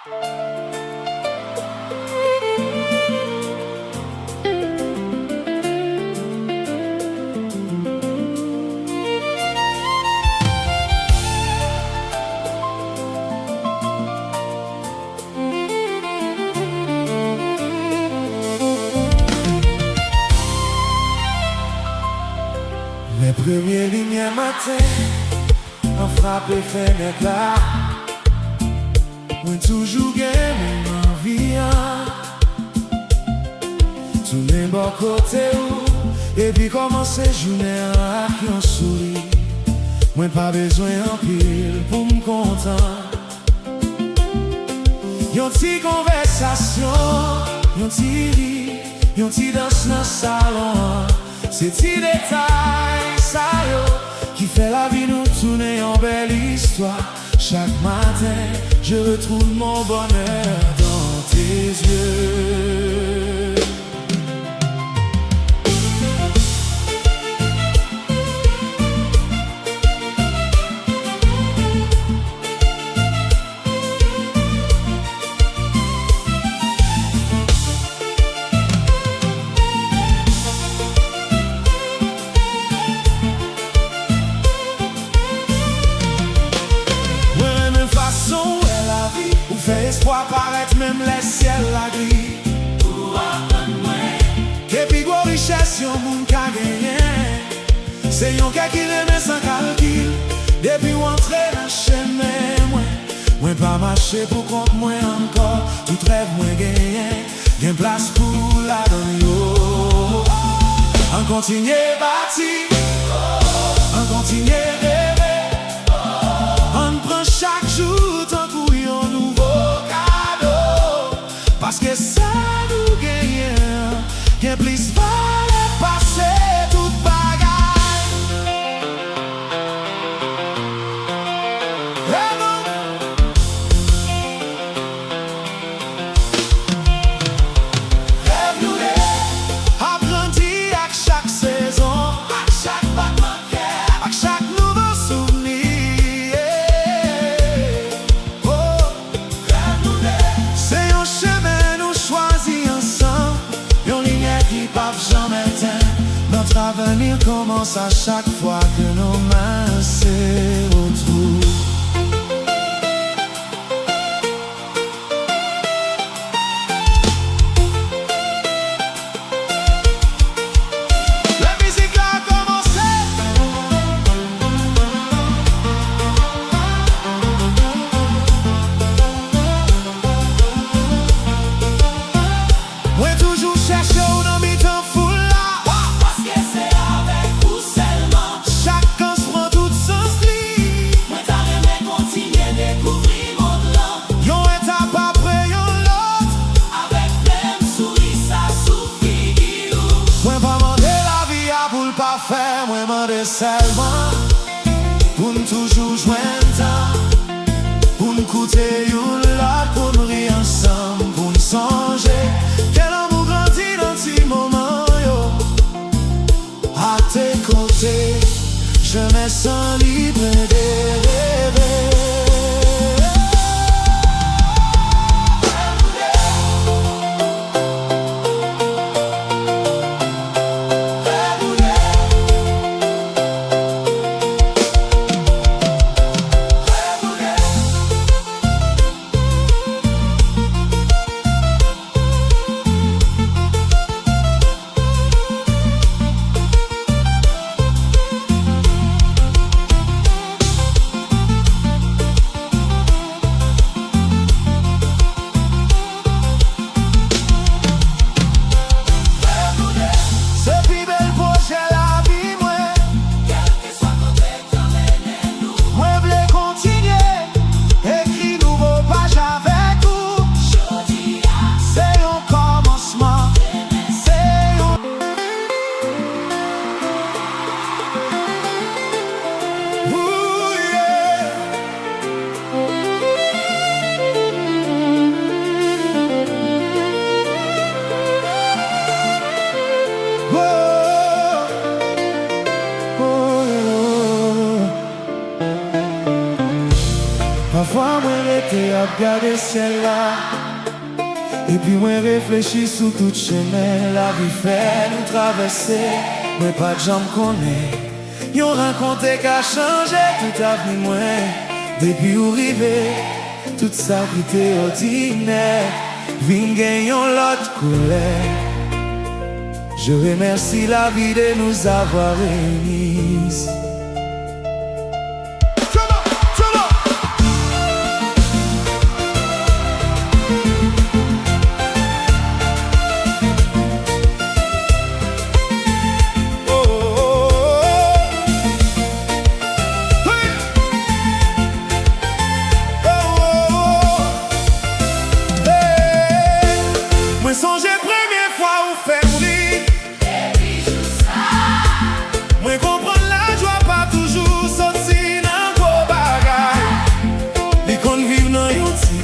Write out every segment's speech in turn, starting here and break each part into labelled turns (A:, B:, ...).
A: Les premières lumières matin ont frappé fenêtre là. Moi toujours gagne mon envie. Tous les bons côtés où et puis commencer journée avec un sourire. Moi pas besoin en pile pour me content. Yon ti conversation, yon ti ri, yon ti danse dans le salon. C'est ti détail ça yo qui fait la vie nous tourner en belle histoire. Chaque matin je retrouve mon bonheur dans tes yeux. Fait espoir paraître même les ciels la gris. Pour apprendre et puis gros richesse yon moun ka genyen. C'est yon ka qui remet sans calcul. Depuis ou entre dans chemin moi pas marcher pour compte moi encore. Tout rêve moi genyen. Gen place pour la donne yo. On continue bâti, on continue rêver. On prend chaque jour tant pour yon nouveau. Parce que ça nous gagne, qu'un plus valait passer toute bagaille. Rêve-nous apprenti à chaque saison, à chaque battement de cœur, à chaque nouveau souvenir. Oh, rêve-nous c'est un chemin jamais teint. Notre avenir commence à chaque fois que nos mains se retrouvent. La musique a commencé. Ouais, toujours chercher un habitant fou là. Parce que c'est avec vous seulement. Chacun se prend tout sens li. Moi t'as aimé continuer découvrir mon land. Yon étape après yon l'autre. Avec plein souris ça suffit. Moi pas demander la vie à pour le pas faire. Moi demander seulement pour nous toujours joindre temps. Pour nous coûter yon l'autre. Pour nous rire ensemble. Pour nous songer. À tes côtés, je me sens libre de rêver. ciel là. Et puis moi réfléchis sous tout chemin. La vie fait nous traverser. Moi pas de jambes connaît. Yon rencontre qu'a changé tout avenir moi. Depuis où river, toute sa vie ordinaire. Vin gagnons l'autre couleur. Je remercie la vie de nous avoir réunis.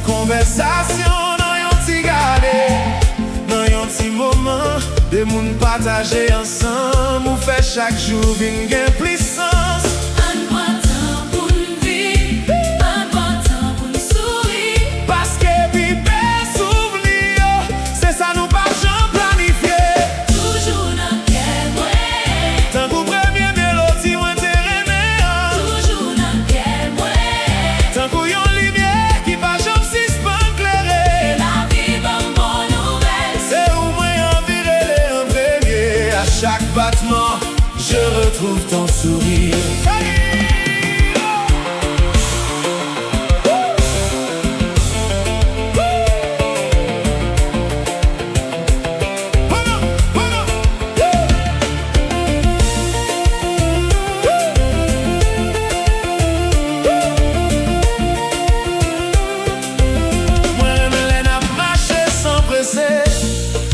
A: Conversation dans yon ti gade, dans yon ti moment, de moun partager ensemble, ou fait chaque jour vin gen puissance.
B: Un bon temps pour vivre, un bon temps pour sourire.
A: Parce que vivre souvenir, c'est ça nous pas jamais planifié.
B: Toujours dans quel moyen,
A: tant qu'au premier mélodie ou intérêt.
B: toujours dans quel moyen,
A: tant qu'au yon lumière qui va jamais chaque battement, je retrouve ton sourire. Moi, je n'a marché sans presser,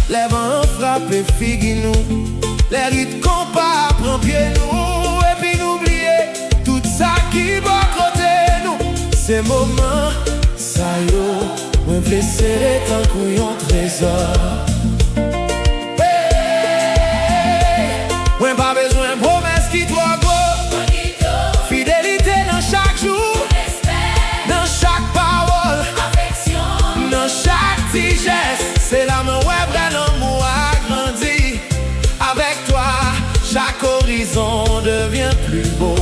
A: les vents frappent et figuent nous. Les rites qu'on pas prend pied nous. Et puis n'oublier tout ça qui va côté nous. Ces moments, ça yo, moi blessé tant qu'on yon trésor. Hey, moi pas besoin de promesses qui doit go. Fidélité dans chaque jour, dans chaque parole,
B: affection,
A: dans chaque petit geste. C'est là mon web l'amour a grandi. Avec toi, chaque horizon devient plus beau.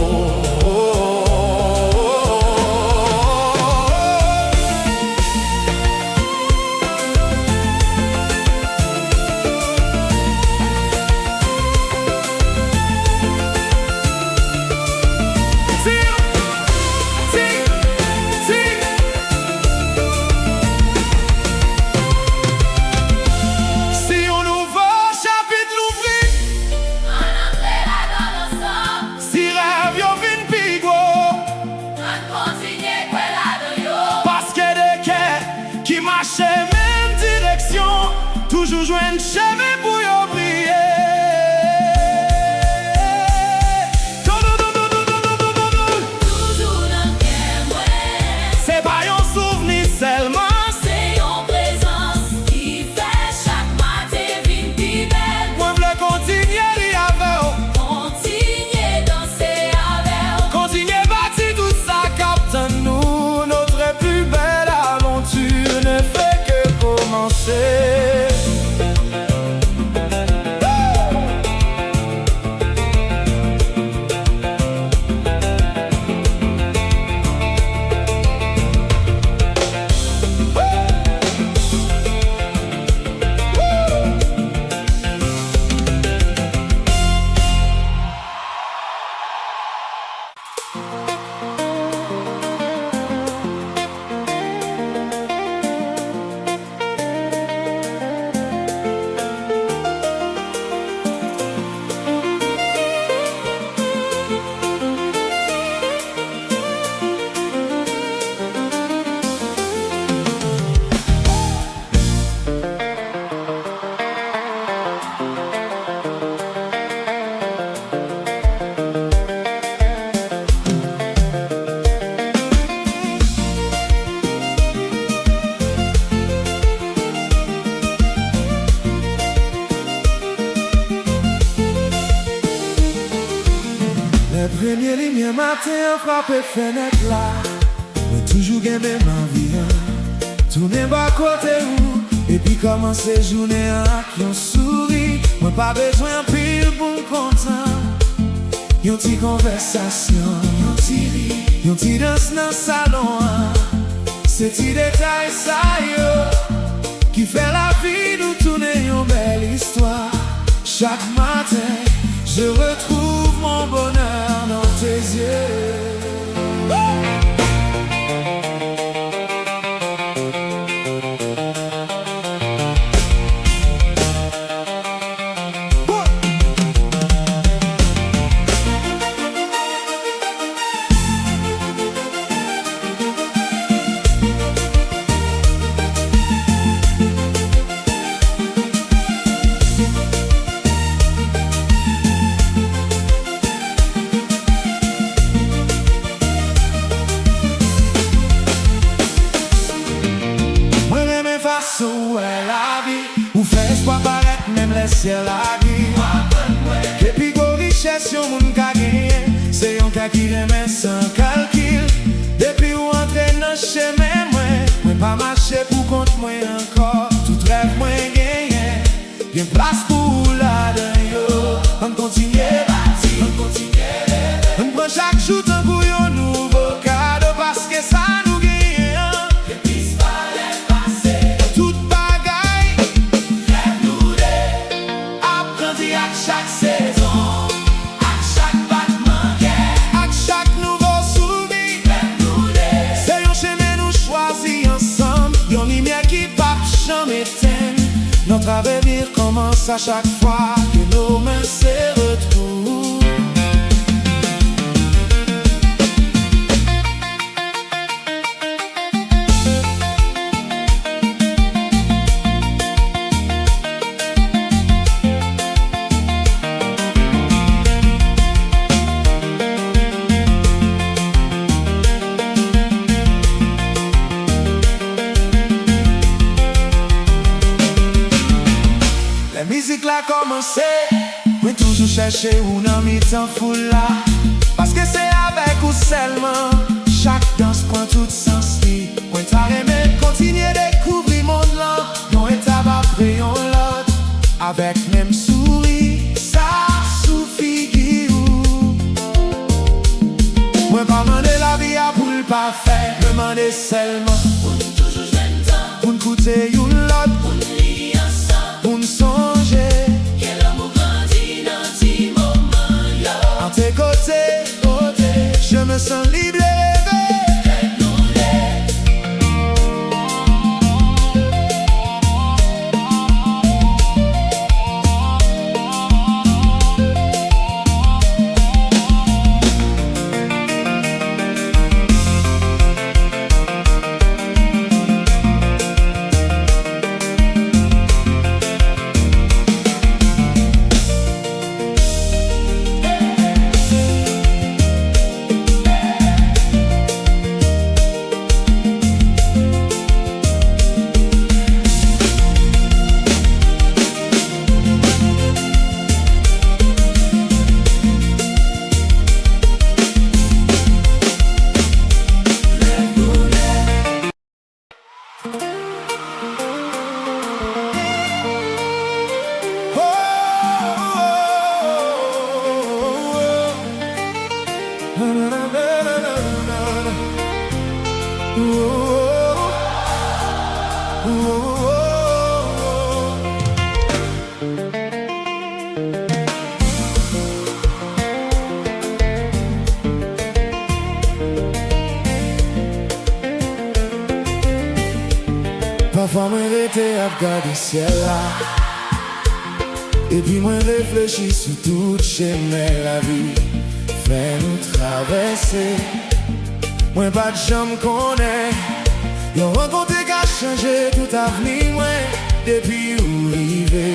A: Même direction, toujours joindre chemin pour y briller.
B: toujours dans quel moyen,
A: C'est pas un souvenir seulement,
B: c'est une présence qui fait chaque matin vin pi belle.
A: moi v'le continuer li avec,
B: Continuez danser avec,
A: continuer bâtir tout ça capte nous. Notre plus belle aventure ne fait que commencer. Premier lumière matin frappe fenêtre là. Mais toujours gain même envie. tourner bas côté ou et puis commencer journée avec yon souri. Moi pas besoin pile pour me content. Yon ti conversation, yon ti ri, yon ti danse dans salon. C'est ti détail ça yo qui fait la vie nous tourner une belle histoire. Chaque matin, je retrouve mon bonheur dans tes yeux. So la vie, ou fait espoir paraître même les ciels la vie. Et puis go richesse yon moun ka genye, c'est yon ka qui remet sans calcul. Depuis ou entre dans chemin moi pas marcher pour compte moi encore. Tout rêve moi genye, bien place pour la dedans yo. On continue bâti, on continue. On prend chaque jour tant pour yon nouveau cadeau parce que ça nous gagne. Chaque saison, à chaque battement, à chaque nouveau souvenir, c'est un chemin nous choisis ensemble, une lumière qui pas jamais éteindre. Notre avenir commence à chaque fois que nos mains se retrouvent. La musique l'a commencé, mais toujours chercher où n'a mis temps fou là. Parce que c'est avec ou seulement, chaque danse prend tout sens li. Moi t'as aimé continuer découvrir mon land, non étape après on l'autre, avec même souris, ça suffit ou. Moi pas demander la vie à pour le pas faire, demander seulement pour toujours jouer temps, pour écouter une l'autre, pour lire ensemble, pour songer. Quel amour grandit dans tes moments là. En tes côtés, je me sens libre et rêver. Parfois moi rete à regarder ciel là, et puis moi réfléchis sur tout chemin la vie fait nous traverser. Moi pas de jambe connaît, yon rencontre qui a changé tout avenir moi depuis où rivé.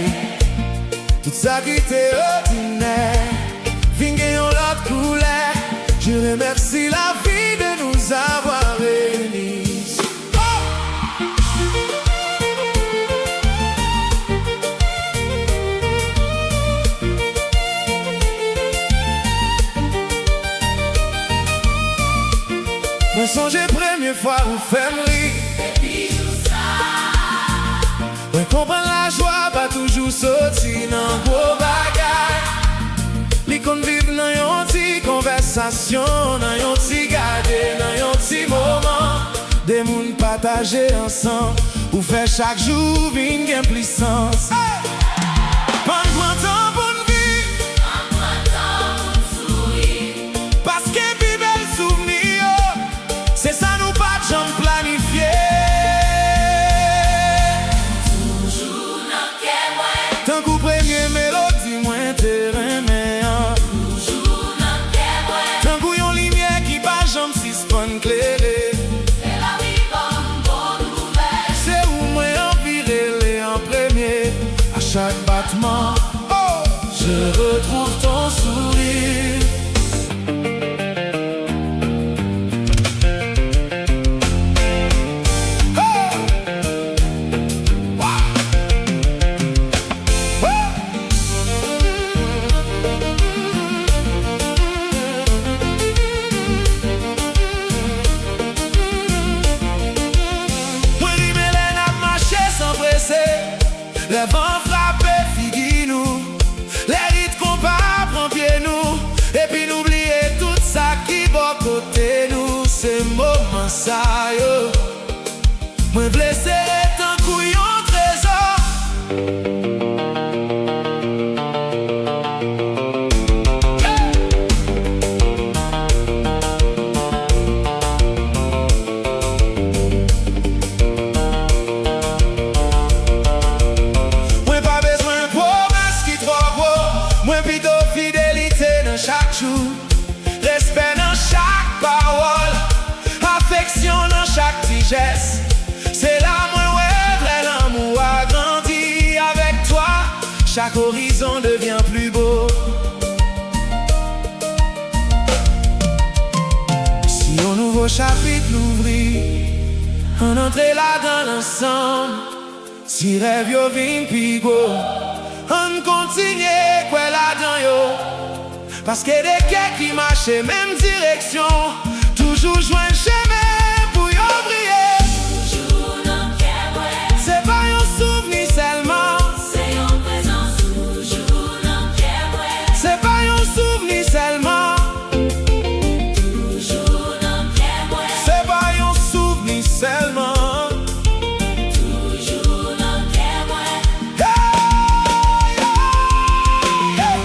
A: Tout ça qui était ordinaire, vient yon l'autre couleur. Je remercie la vie de nous avoir réunis. Me songe première fois où faire rire, et puis tout ça Mwen kompren la joie, pas toujours sorti nan gros bagay. Li kon viv nan yon ti konversasyon, nan yon ti gade, nan yon ti moment. Des moun pataje ensemble, ou fait chaque jour vin gen plis sens. Pan pran tan pou n'viv, paske pi bel souveni yo, c'est ça nous pas jam planifié.
B: Toujours nan kè mwen,
A: Tant kou premye mélodie mwen te remè an.
B: toujours nan kè mwen,
A: Tant kou yon lumière qui pa jam sispon klere.
B: c'est la vie bonne nouvelle.
A: C'est où mwen envirele en premier. À chaque battement, oh, je retrouve ton sourire. Oh! Wow! Oh! Mwen rimelen ap mache sans presser. Le vent frappe figi nous. Les rites qu'on pas prend pied nous. Et puis n'oublier tout ça qui va côté nous. C'est moment ça yo. Mwen blessé tant couillon trésor. Mwen pa bezwen promesse qui trop gros. Mwen pito fidélité dans chaque jour. Respect dans chaque parole. Affection dans chaque petit geste. C'est là moi ouais vrai l'amour a grandi avec toi. Chaque horizon devient plus beau. Si un nouveau chapitre l'ouvrit, on entre là dans l'ensemble. Si rêve yo vin pi go, on continue quoi là-dedans yo. Parce que des quais qui marchent même direction, toujours joindre chemin pour yo briller.
B: Toujours nan kè mwen,
A: C'est pas un souvenir seulement,
B: c'est yon présence. Toujours nan kè mwen,
A: c'est pas un souvenir seulement,
B: toujours nan kè mwen,
A: c'est pas un souvenir seulement.
B: toujours nan kè mwen.
A: Hey, hey, hey.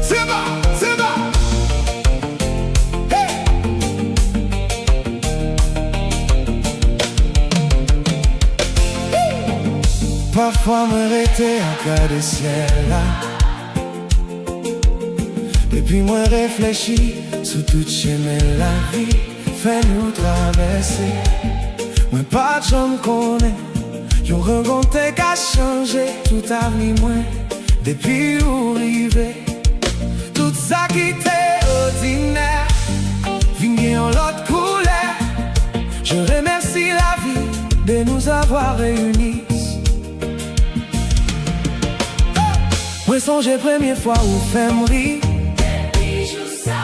A: C'est bon. Hey. Parfois m'arrêter en cas de ciel là. Et puis moi réfléchis sous toute chemin la vie fait nous traverser. Moi pas de j'en connais. Yo rencontré qu'à changer tout avenir moi depuis où rivé. Tout ça qui était ordinaire vient en l'autre couleur. Je remercie la vie de nous avoir réunis. Moi songe première fois où fait rire.
B: Bijou ça,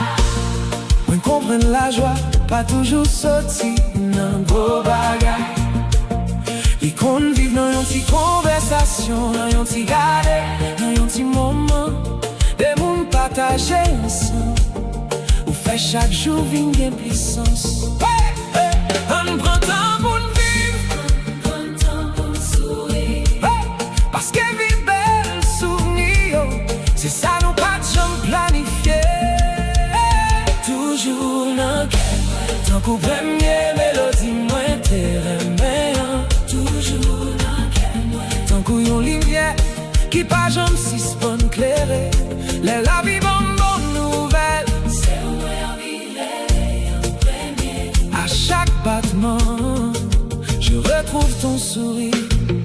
A: Moi comprendre la joie, pas toujours sorti nan gros bagay. Li kon viv nan yon ti konversasyon, nan yon ti gade, nan yon ti moment. Des moun pataje ensemble, ou fait chaque jour vin gen plis sens. Hey, hey. On prend temps pour n'viv,
B: prends temps pour sourire.
A: hey. Parce que viv bel souveni yo, c'est ça nous pas jam planifié. Toujours nan kè mwen, tant kou premye mélodie mwen te remè an.
B: Toujours nan kè mwen,
A: Tant kou yon lumière qui pa jam sispon klere. La vie bonne nouvelle,
B: c'est où enviré en premier.
A: à chaque battement, je retrouve ton sourire.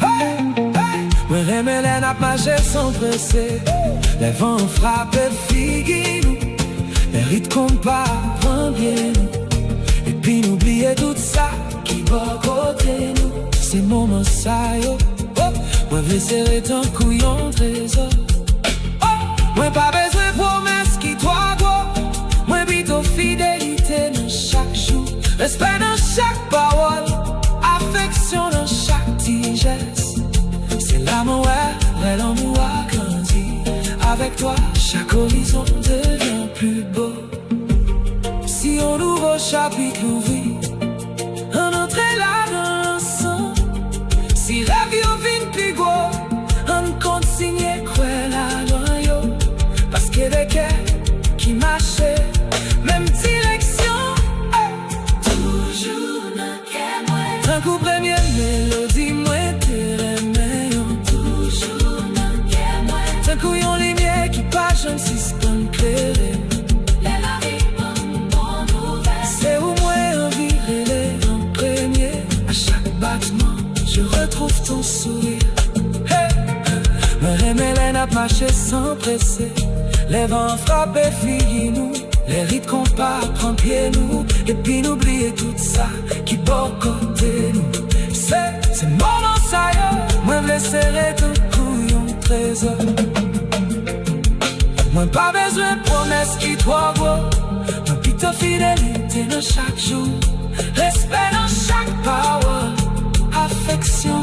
A: Hey, hey. Moi remelen ap mache sans presser. Les vents frappent figi nous. Les rythmes qu'on pas prend bien nous. Et puis n'oubliez tout ça qui va côté nous. Ces moments ça yo, oh, moi vais serrer ton couillon trésor. Oh, moi pas besoin de promesses qui toi gros. Moi plutôt fidélité dans chaque jour. Respect dans chaque parole, affection dans chaque petit geste. C'est l'amour, ouais, l'amour a grandi. Avec toi, chaque horizon devient plus beau. Si on ouvre au chapitre l'ouvrit, on entre là dans l'ensemble. Si rêve yo vin plus gros, on continue quoi là dans yo. Parce que le cœur qui marche, même direction,
B: Toujours dans quel moi.
A: un coup premier mélodie, moi t'es remeillon.
B: Toujours dans quel moi.
A: Un coup yon lumière qui passe un système clairé.
B: La vie bon nouvelle.
A: C'est où moi envie de en premier. À chaque battement, je retrouve ton sourire. Hey, me remèle à marcher sans presser. Les vents frappent et fille nous. Les rythmes qu'on pas prend pied nous. Et puis n'oubliez tout ça qui porte côté nous. C'est moment ça y moi me serrer ton couillon trésor. Moi pas besoin de promesses qui toi gros. Moi plutôt fidélité dans chaque jour. Respect dans chaque parole, affection